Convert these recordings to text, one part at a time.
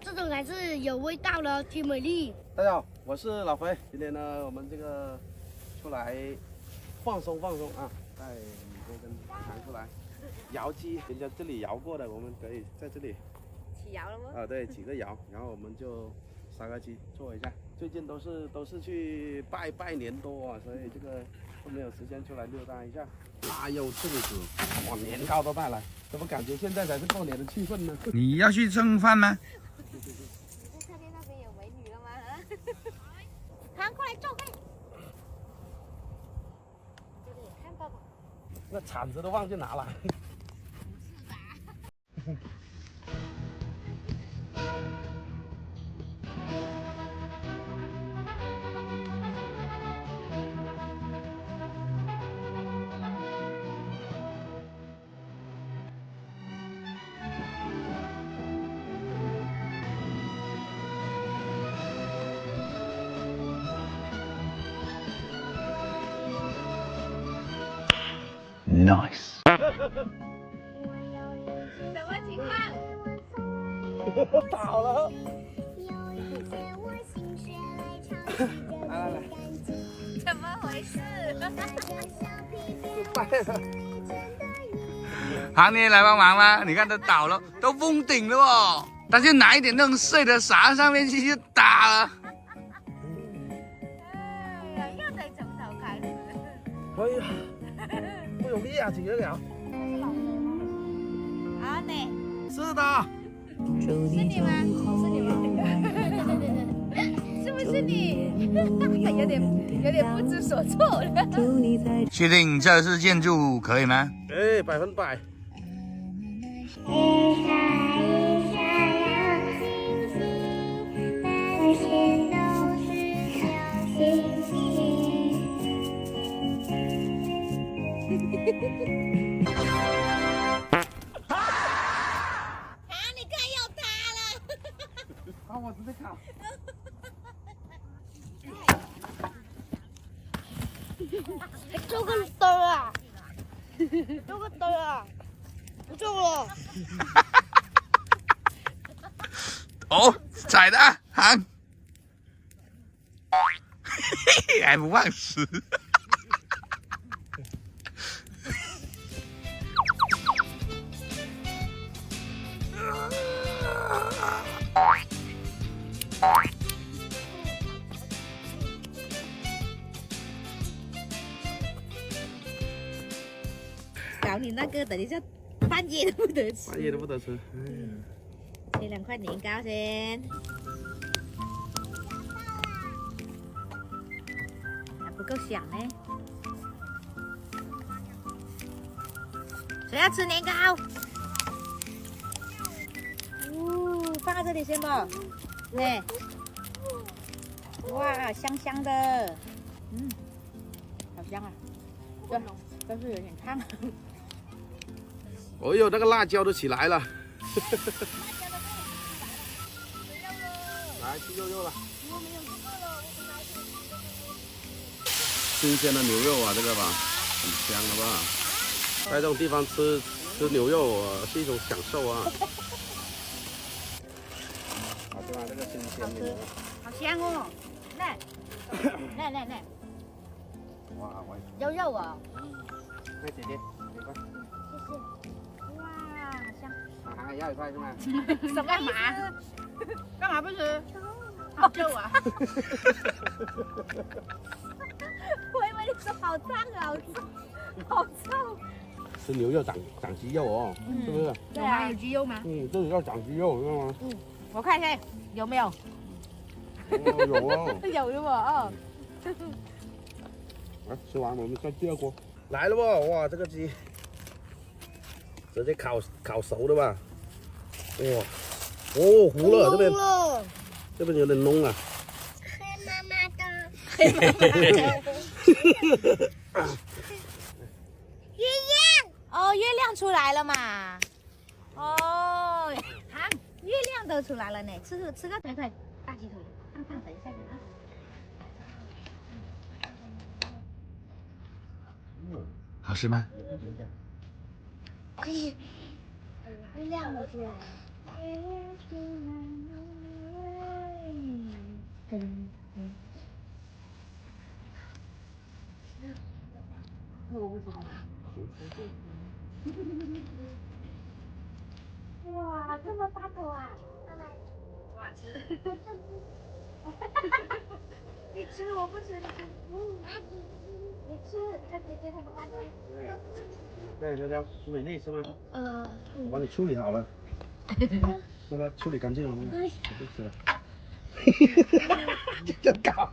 这种才是有味道的，挺美丽。大家好，我是老肥。今天呢，我们这个出来放松放松啊，带米哥跟韩出来摇鸡，人家这里摇过的，我们可以在这里起窑了吗？啊，对，起个窑，然后我们就杀个鸡做一下。最近都是去拜年多啊，所以这个都没有时间出来溜达一下。大肉粽子，哇，年糕都带来，怎么感觉现在才是过年的气氛呢？你要去蹭饭吗？你在客厅那边有美女了吗？韩过来照快！这里看爸爸。那铲子都忘记拿了。Nice。什么情况？倒了。来，怎么回事？败了。行，你也来帮忙吗？你看都倒了，都封顶了哦。他就拿一点那种碎的撒上面去就打了。哎呀，又得从头开始。哎呀，不容易啊，几个了。啊，呢？是的。是你吗？是你吗？是不是你？有点不知所措了。确定这是建筑可以吗？哎，100%。一闪一闪亮星星，满天都是小星星。啊，你看又塌了。好，我直接烤。做个灯啊！做个灯啊！不中了。哦，宰的行，还不忘死。搞你那个，等一下半夜都不得吃。半夜都不得吃。切2块年糕先。还不够小呢。谁要吃年糕？放在这里先吧。对。哇，香香的。好香啊。对，但是有点烫。哦呦，那个辣椒都起来了。来，吃肉肉了。新鲜的牛肉啊，这个吧，很香的吧？在这种地方吃牛肉是一种享受啊。好吃吧？这个新鲜的牛肉。好香哦！来，来，哇，我肉肉哦。那姐姐，你快。谢谢。哇，好香。还要一块是吗？什么干嘛？干嘛不吃？好臭啊！我以为你说好脏啊，好臭。吃牛肉长肌肉哦，是不是？对啊，有鸡肉吗？这里要长肌肉，知道吗？我看一下有没有。哦，有哦。有的哦。来，吃完我们再第二锅。来了不？哇，这个鸡直接烤熟的吧？哇，哦，糊了，这边有点浓啊。黑妈妈的。黑妈妈的。月亮。哦，月亮出来了嘛？哦，月亮都出来了呢，吃个腿，大鸡腿，胖胖的一下子啊。好吃吗？可以。月亮的出来。哇，这么大头啊！你吃，我不吃，你吃。你吃，他姐姐他们爱吃。对，娇娇，苏美内是吗？我帮你处理好了。那个处理干净了吗？我不吃了。这搞。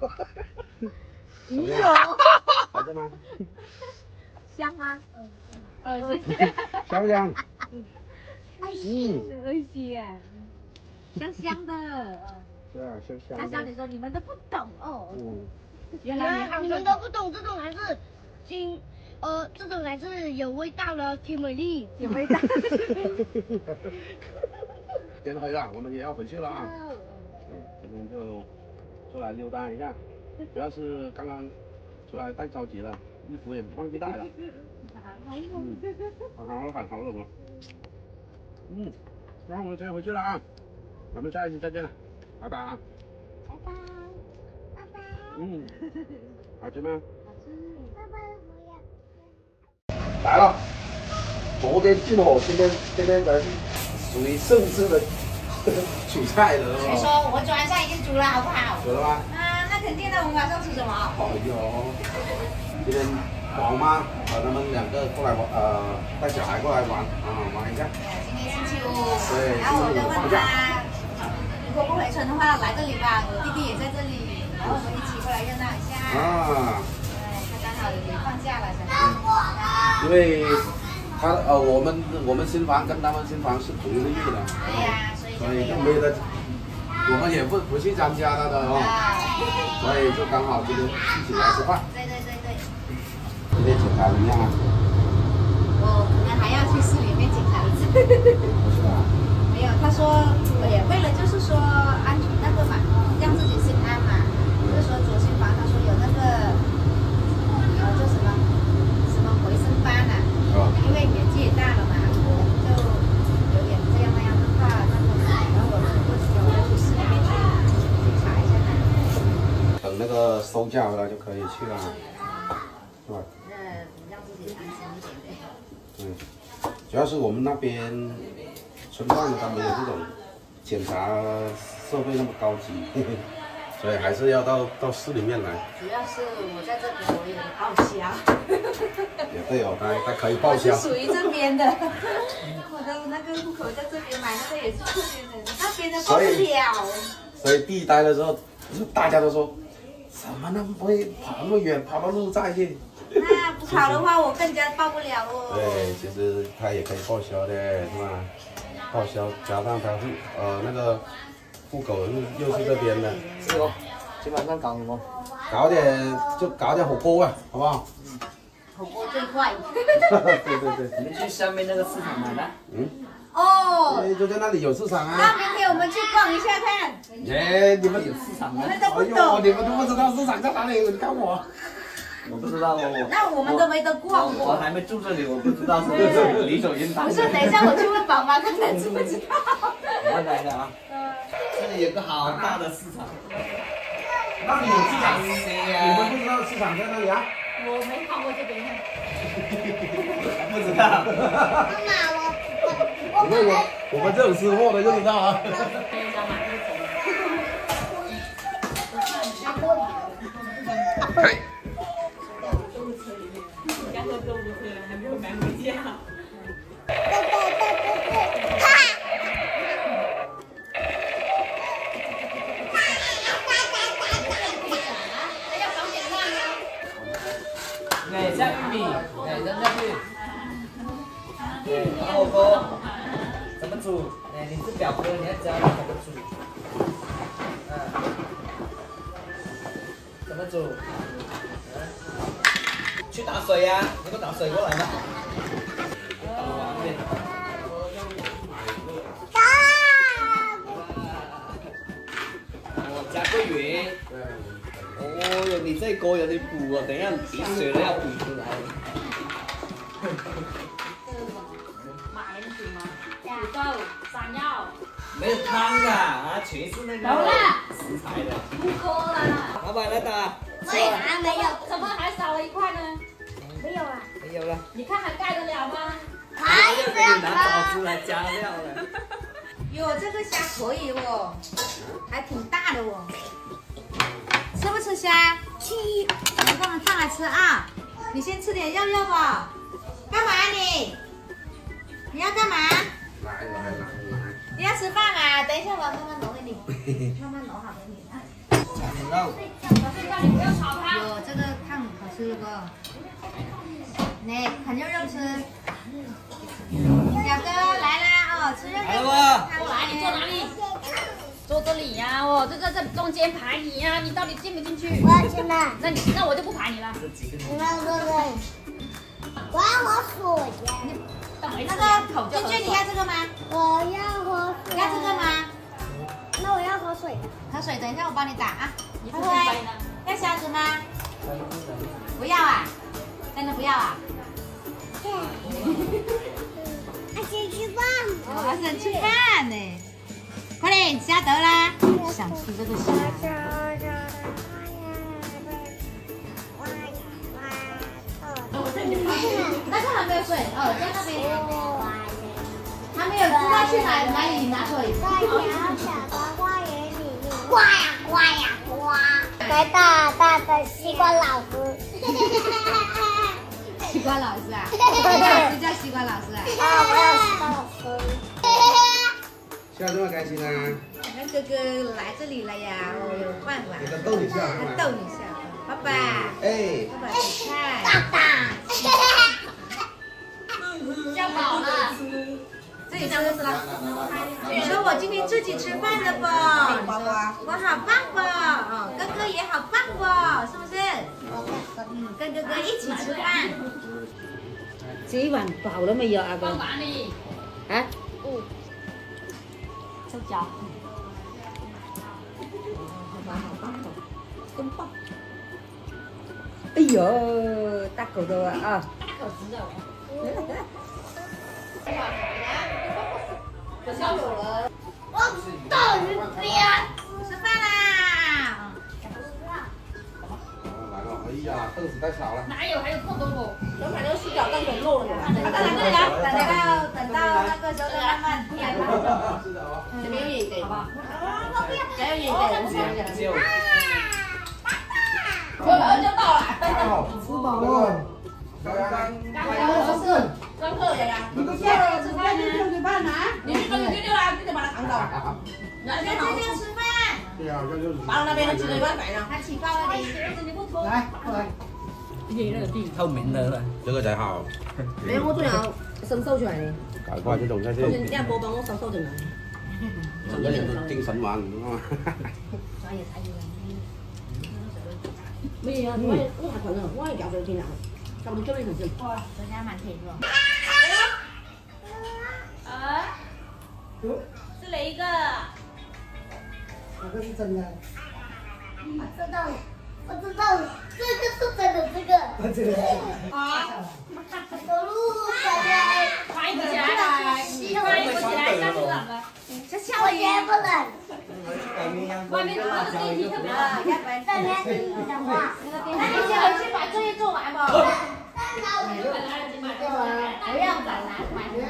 有。好的吗？香吗？香不香？恶心，香香的。对啊，香香的。他像你说你们都不懂哦。原来你们都不懂，这种还是这种还是有味道的，挺美丽，有味道。天黑了，我们也要回去了啊。今天就出来溜达一下，主要是刚刚出来太着急了，衣服也忘记带了。好冷哦。那我们先回去了啊，咱们下一期再见了，拜拜啊。拜拜，拜拜。好吃吗？好吃。拜拜，我也。来了，昨天进火，今天才属于正式的煮菜了。所以说我昨晚上已经煮了，好不好？煮了吗？啊，那肯定的，我们晚上吃什么？哎呦，今天王妈和他们两个过来玩，带小孩过来玩玩一下。今天星期五，对，然后我就问放假。他，如果不回村的话，来这里吧，我弟弟也在这里，然后我们一起过来热闹一下。啊。对，他刚好也放假了，想因为我们新房跟他们新房是同一个月的。对呀，所以就没有的，我们也不去参加他的哦，所以就刚好今天一起来吃饭。对。今天检查怎么样啊？我可能还要去市里面检查一次。不是啊。没有，他说也为了就是说安全那个嘛，让自己心安嘛。就是说左心房他说有那个叫什么回声斑啊，因为年纪也大了嘛，就有点这样那样的怕那个嘛，然后我就过去我就去市里面去检查一下看。等那个收假回来就可以去了，是吧？让自己安心一点点。主要是我们那边村上他没有这种检查设备那么高级，所以还是要到市里面来。主要是我在这边我有报销。也对哦，他可以报销。我是属于这边的，我的那个户口在这边买，那个也是这边的，那边的报不了。所以地呆的时候，大家都说，怎么那么不会跑那么远，跑到路寨去？那不跑的话，我更加报不了哦。对，其实他也可以报销的，是吧？报销加上他是那个户口又是这边的。是哦，今晚上搞什么？搞点火锅啊，好不好？火锅最快。对。你们去下面那个市场买的？哦。就在那里有市场啊。那明天我们去逛一下看。你们有市场吗？你们都不懂。哎呦，你们都不知道市场在哪里？你看我。我不知道哦。那我们都没得逛过。我还没住这里，我不知道是理所应当。不是，等一下我去问宝妈看看知不知道。我问他一下啊。这里有个好大的市场。那里有市场？你们不知道市场在哪里啊？我没看过这边。不知道。我们这种吃货的就知道啊。可以。对，下玉米，对，扔下去。对，然后说怎么煮？哎，你是表哥，你要教他怎么煮。怎么煮？去打水呀！你给我打水过来吧。我加个鱼。哦哟，你这锅有点补啊，等一下比水都要比出来。买那什么土豆、山药、没有汤的啊，全是那个食材的。不够了。老板来打。还没有，怎么还少了一块呢？没有啊，没有了。你看还盖得了吗？还有给你拿刀出来加料了。哟，这个虾可以哦，还挺大的哦。吃不吃虾？吃。我们放上来吃啊！你先吃点肉吧。干嘛你？你要干嘛？你要吃饭啊？等一下，我慢慢挪给你，慢慢挪好给你啊。肉。叫你不要炒它。哟，这个汤好吃不？来，啃肉肉吃。小哥来啦哦，吃肉肉。来来，你坐哪里？坐这里呀、哦，这个在中间排你呀、你到底进不进去？我要去那，那我就不排你了。你们哥哥，我要喝水呀。那个俊俊，你要这个吗？我要喝水。要这个吗？那我要喝水。喝水，等一下我帮你打啊。OK，要虾子吗？不要啊，真的不要啊？先吃饭。我还想吃饭呢。快点，虾得啦！想吃这个虾。那个还没有水哦，在那边。还没有，知道去哪里拿水？在小小的花园里面。刮呀刮呀刮。来大大的西瓜老师。西瓜老师啊？老师叫西瓜老师啊？啊，我要西瓜老师。笑这么开心啊？那哥哥来这里了呀，我有办法。给他逗你笑是吧？逗你笑，爸爸。哎。爸爸你看。大大。笑饱了。自己吃了。你说我今天自己吃饭的不？我好棒不？哦，哥哥也好棒不？是不是？跟哥哥一起吃饭。这一碗饱了没有，阿公？哪里？啊？手脚。真棒！哎呦，大口的啊！大口吃的。我笑有了。我到鱼边。吃饭啦！来了，哎呀，凳子太少了。哪有？还有这么多口。老板，那个洗脚蛋给漏了。等到那个时候再慢慢点吧。这边有眼袋，好不好？还有眼袋，只有。就到了。吃饱了。专客呀呀！你不下来吃饭，你就去办拿。你去帮你丢丢啦，你就把它扛走。来，在这边吃饭。对啊，这就是。把那边的鸡腿饭买了。他起包了，你不脱。来，过来。透明的了。这个才好。没有，我仲有伸手出嚟呢。赶快这种才是。你一冇幫我手手進來。整个人都精神王，你知道吗？咩啊？我係群啊，我係搞上天啊，咁到將你同事。哇，人家蛮铁的。是哪一个？那個是真的。我知道了，我知道了，这个是真的，这个。這個。啊！走路感觉。快起来！快起来！下去哪个？这下我也不冷。外面那个电梯特别冷，要不然在那听你的话。那你先回去把作业做完吧。不要管了，买回来。